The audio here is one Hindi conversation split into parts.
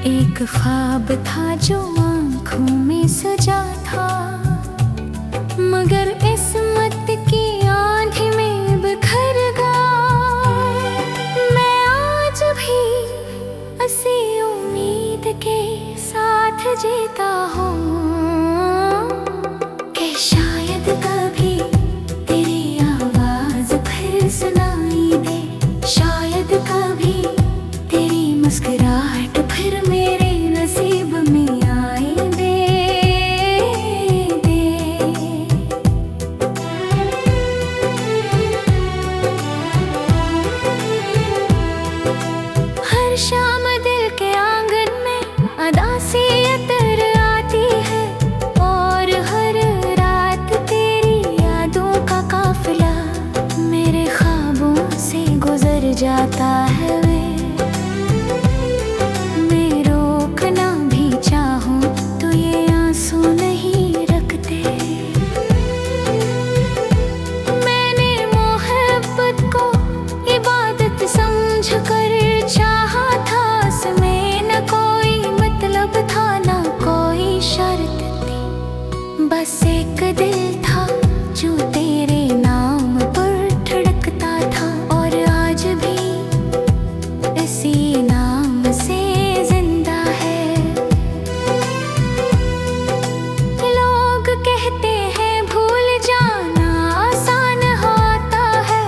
एक ख्वाब था जो आँखों में सजा था, मगर किस्मत की आंधी में बिखर गया। मैं आज भी इसी उम्मीद के साथ जीता हूँ कि शायद कभी तेरी आवाज फिर सुनाई दे, शायद कभी तेरी मुस्कुराहट फिर मेरे नसीब में आए दे। हर शाम दिल के आंगन में अदासी अतर आती है, और हर रात तेरी यादों का काफिला मेरे ख्वाबों से गुजर जाता है। मैं रोकना भी चाहूं तो ये आंसू नहीं रखते। मैंने मोहब्बत को इबादत समझ कर चाहा था, उसमें न कोई मतलब था न कोई शर्त थी, बस एक दिल था जो तेरे नाम पर धड़कता था, और आज भी इसी नाम से जिंदा है। लोग कहते हैं भूल जाना आसान होता है,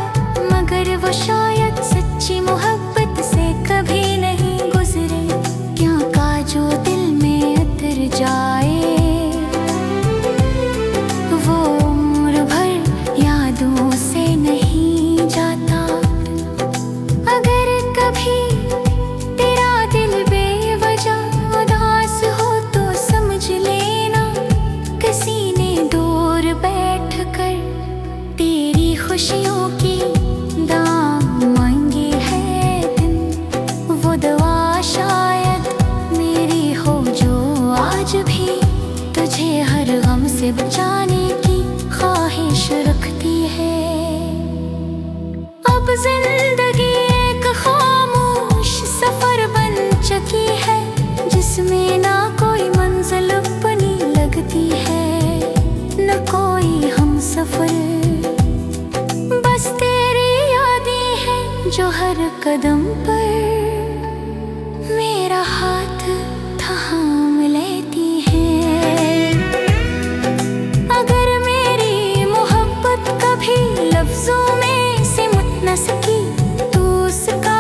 मगर वो शायद सच्ची मोहब्बत से कभी नहीं गुजरे। क्या काजो दिल में उतर जाए वो उम्र भर यादों से नहीं जाता। अगर कभी तेरा दिल बेवजह उदास हो तो समझ लेना किसी ने दूर बैठकर तेरी खुशियों की दाम मांगी है दिन। वो दुआ शायद मेरी हो जो आज भी तुझे हर गम से बचाने की ख्वाहिश रखती है। अब जिंदगी एक खामोश सफर बन चुकी है, जिसमें ना कोई मंजिल अपनी लगती है न कोई हम सफर। बस तेरी यादें हैं जो हर कदम पर मेरा हाथ थाम लेती है। अगर मेरी मोहब्बत कभी लफ्जों में सिमट न सकी तो उसका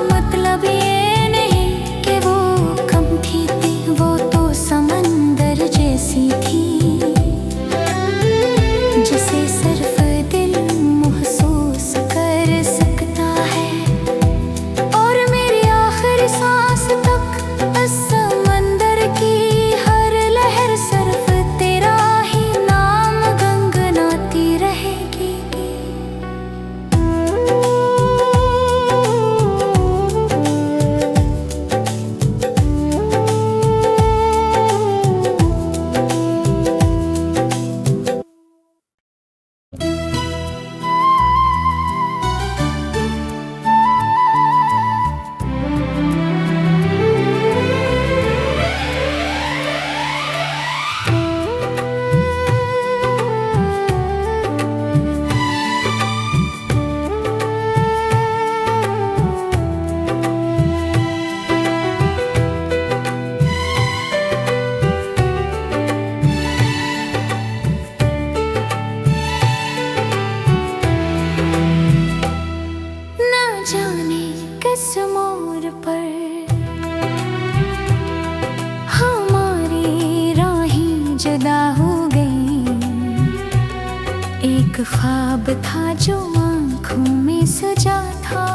मतलब ये नहीं कि वो कम थी, वो तो समंदर जैसी थी जिसे सिर्फ दिल महसूस कर सकता है। और मेरी आखिरी सांस तक इस समंदर की हर लहर सिर्फ तेरा ही नाम गुनगुनाती रहेगी। ना जाने किस मोड़ पर हमारी राहें जुदा हो गई। एक ख्वाब था जो आँखों में सजा था,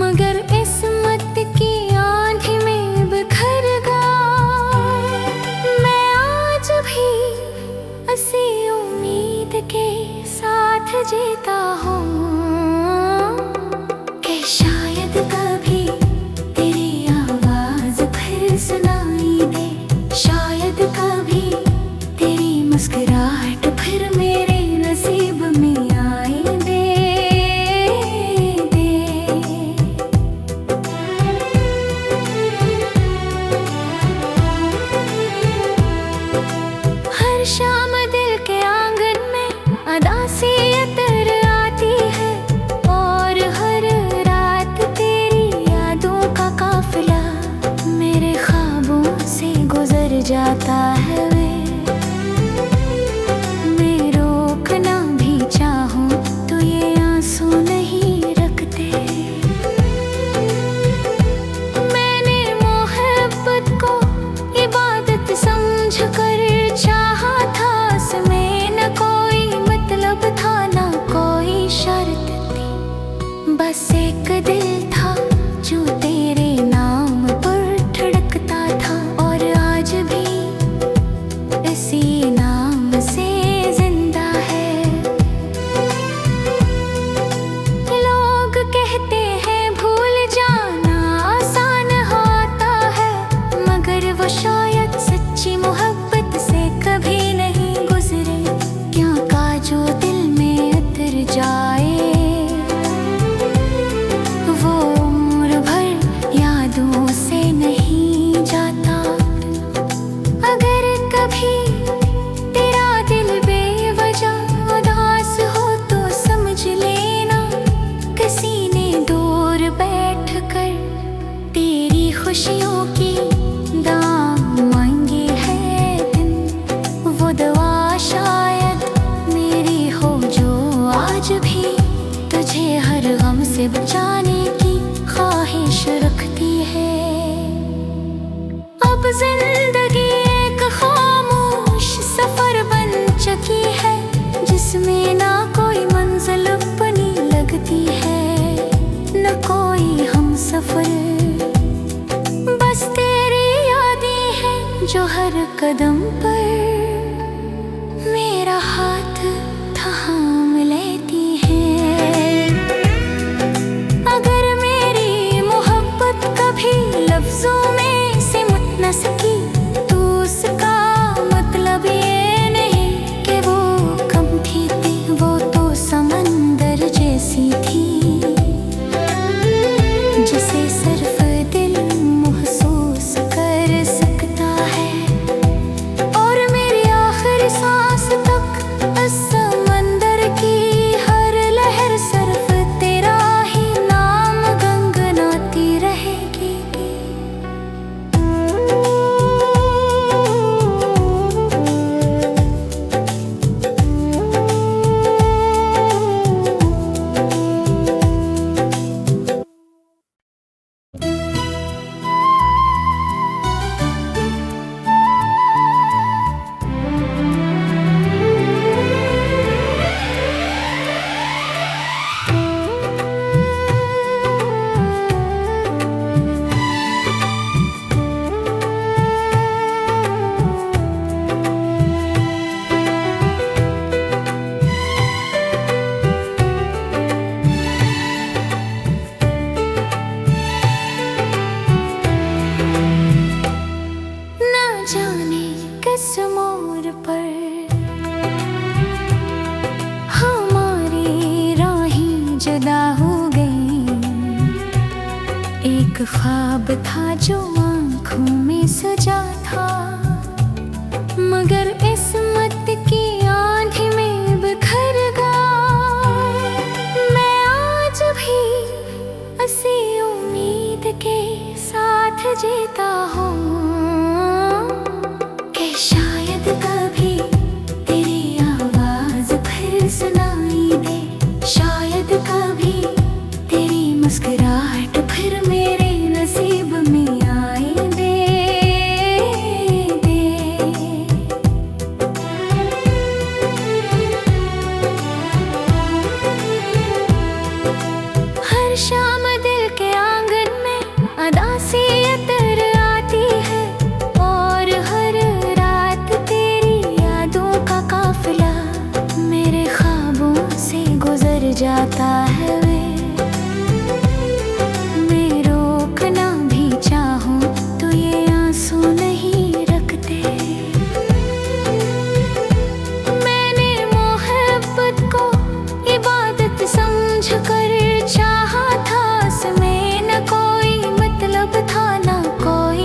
मगर किस्मत की आंधी में बिखर गया। मैं आज भी इसी उम्मीद के साथ जीता हूँ कि शायद कभी तेरी आवाज फिर सुनाई दे, शायद कभी तेरी मुस्कुराहट फिर मेरे नसीब में आए दे। जाता है वे। मैं रोकना भी चाहूं तो ये आंसू नहीं रखते। मैंने मोहब्बत को इबादत समझ कर चाहा था, उसमें न कोई मतलब था न कोई शर्त थी। बस एक दिल था जो तेरे नाम पर धड़कता था, और आज भी इसी नाम से जिंदा है। लोग कहते हैं भूल जाना आसान होता है, मगर वो शायद सच्ची मोहब्बत से कभी नहीं गुजरे। क्या काजो दिल में उतर जाए वो उम्र भर यादों से नहीं जाता। अगर कभी तेरा दिल बेवजह उदास हो तो समझ लेना किसी ने दूर बैठकर तेरी खुशियों की दाम मांगे है दिन। वो दुआ शायद मेरी हो जो आज भी तुझे हर गम से बचाने की ख्वाहिश रखती है। अब जिंदगी एक खामोश सफर बन चुकी है, जिसमें ना कोई मंजिल अपनी लगती है न कोई हम सफर। बस तेरी यादें हैं जो हर कदम पर मेरा हाथ थाम लेती है। अगर मेरी मोहब्बत कभी लफ्जों में सिमट न सकी तो उसका मतलब ये नहीं कि वो कम थी। वो तो समंदर जैसी थी जिसे सिर्फ दिल महसूस कर सकता है, और मेरी आखिरी सांस तक इस समंदर की हर लहर सिर्फ तेरा ही नाम गुनगुनाती रहेगी। जाने किस मोड़ पर हमारी राहें जुदा हो गई। एक ख्वाब था जो आँखों में सजा था, मगर किस्मत की आंधी में बिखर गया। मैं आज भी इसी उम्मीद के साथ जीता हूँ कि शायद कभी तेरी आवाज फिर सुनाई दे, शायद कभी तेरी मुस्कुराहट फिर मेरे नसीब में आए दे। हर शाम दिल के आंगन में अदासी इतर आती है, और हर रात तेरी यादों का काफिला मेरे ख्वाबों से गुजर जाता है वे। मैं रोकना भी चाहूं तो ये आंसू नहीं रखते। मैंने मोहब्बत को इबादत समझ कर चाहा था, उसमें न कोई मतलब था न कोई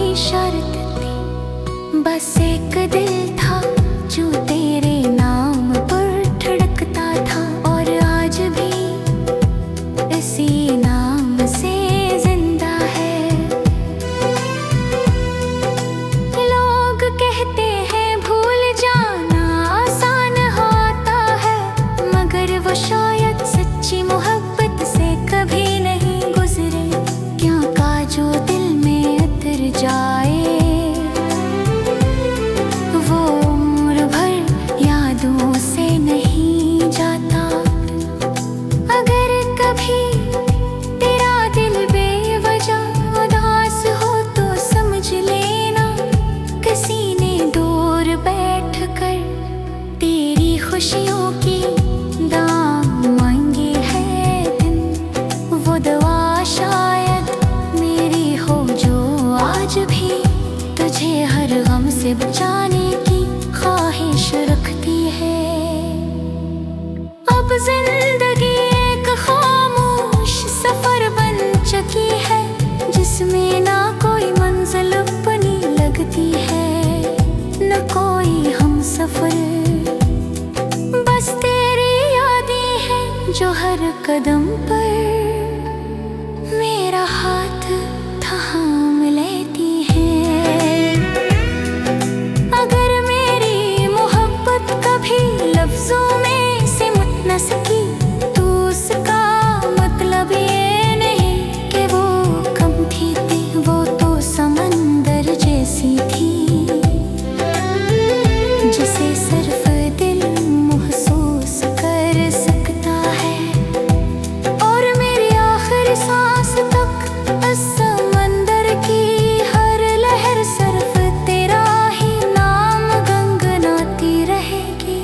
कदम पर मेरा हाथ थाम लेती है। अगर मेरी मोहब्बत कभी लफ्जों में सिमट न सकी तो उसका मतलब ये नहीं कि वो कम थी, वो तो समंदर जैसी थी जिसे सिर्फ दिल महसूस कर सकता है। और मेरी आखिरी सांस तक इस समंदर की हर लहर सिर्फ तेरा ही नाम गुनगुनाती रहेगी।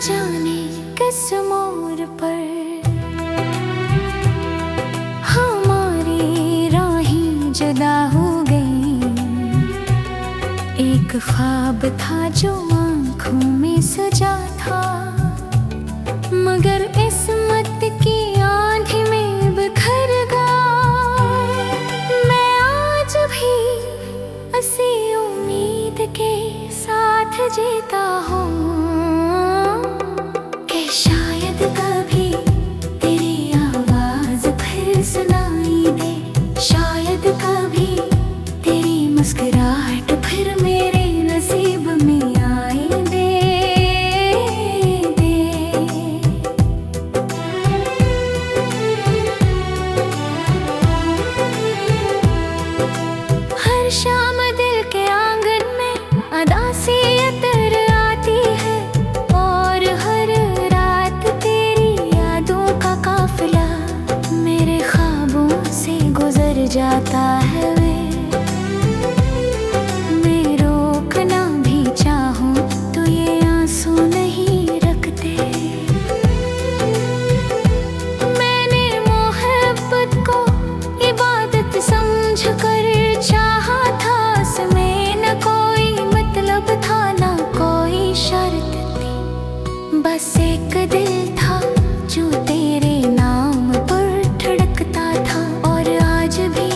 जाने किस मोड़ पर हमारी राहें जुदा हो गई। एक ख्वाब था जो आँखों में सजा था, मगर किस्मत की आंधी में बिखर गया। मैं आज भी इसी उम्मीद के साथ जीता हूँ कि शायद कभी तेरी आवाज फिर सुनाई दे, शायद कभी तेरी मुस्कुराहट फिर मेरे नसीब में आई दे। हर शाम दिल के आंगन में अदासी इतर आती है, और हर रात तेरी यादों का काफिला मेरे ख्वाबों से गुजर जाता है। मैं रोकना भी चाहूं तो ये आंसू नहीं रखते। मैंने मोहब्बत को इबादत समझ कर चाहा था, उसमें न कोई मतलब था न कोई शर्त थी। बस एक दिल था जो तेरे नाम पर धड़कता था, और आज भी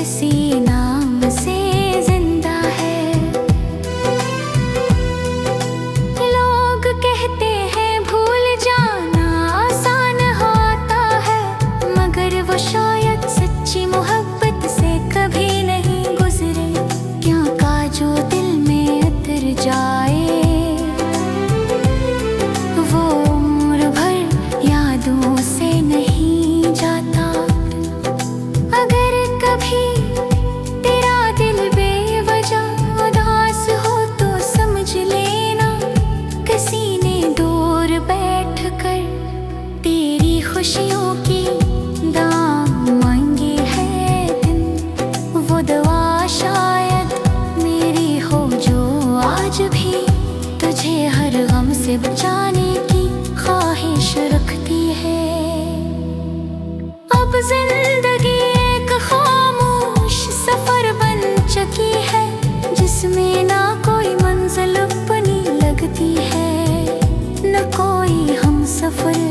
इसी नाम से जिंदा है। लोग कहते हैं भूल जाना आसान होता है, मगर वो शायद सच्ची मोहब्बत से कभी नहीं गुजरे। क्या का जो दिल में उतर जाए वो उम्र भर यादों से नहीं जाता। अगर कभी तेरा दिल बेवजह उदास हो तो समझ लेना किसी ने दूर बैठ कर तेरी खुशियों की दाम मांगी है दिन। वो दुआ शायद मेरी हो जो आज भी तुझे हर गम से बचाने की ख्वाहिश रखती है। अब जिंदगी एक खामोश सफर बन चुकी है, जिसमें ना कोई मंजिल अपनी लगती है न कोई हम सफर।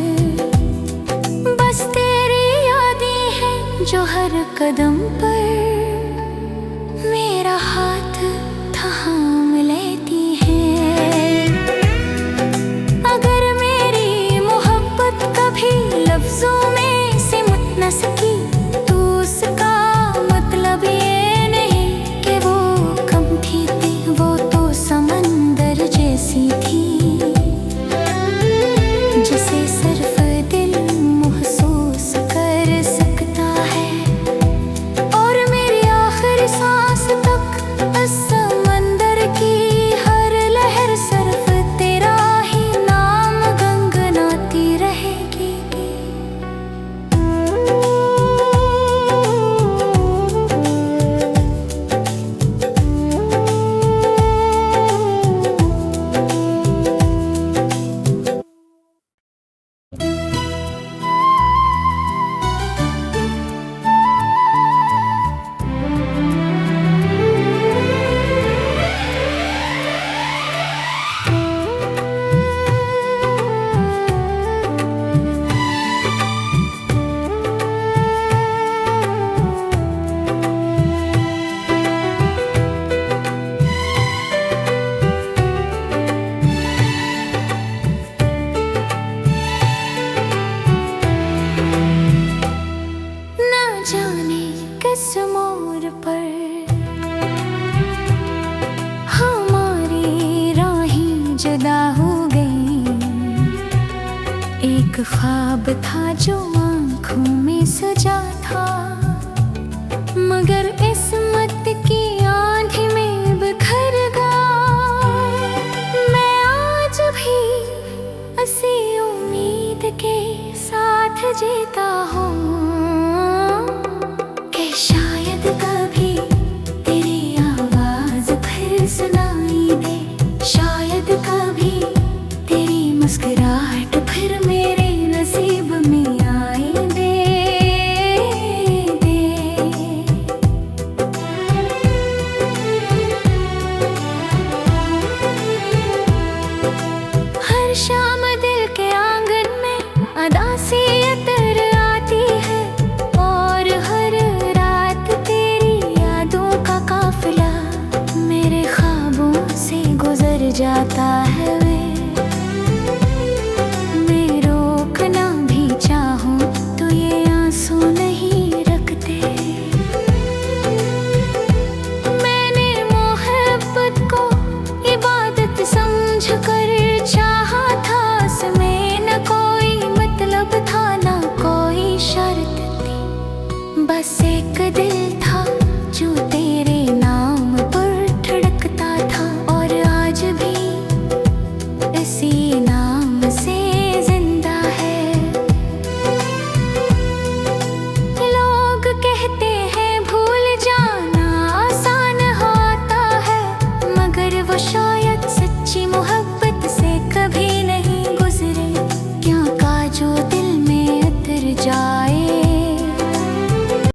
बस तेरी यादें हैं जो हर कदम पर मेरा हाथ थाम लेती है। अगर मेरी मोहब्बत कभी लफ्जों में सिमट न सकी तो उसका मतलब ये नहीं कि वो कम थी, वो तो समंदर जैसी थी जिसे सिर्फ दिल महसूस कर सकता है। और मेरी आखिरी सांस तक जाने किस मोड़ पर हमारी राहें जुदा हो गई। एक ख्वाब था जो आँखों में सजा था, मगर किस्मत की आंधी में बिखर गया। मैं आज भी इसी उम्मीद के साथ जीता हूँ कि शायद कभी तेरी आवाज फिर सुनाई दे, शायद कभी तेरी मुस्कुराहट फिर मेरे नसीब में आई दे। हर शाम दिल के आंगन में अदासी इतर आती है, और हर रात तेरी यादों का काफिला मेरे ख्वाबों से गुजर जाता है। मैं रोकना भी चाहूं तो ये आंसू नहीं रखते। मैंने मोहब्बत को इबादत समझ कर चाहा था, उसमें न कोई मतलब था न कोई शर्त थी, बस एक दिल था जो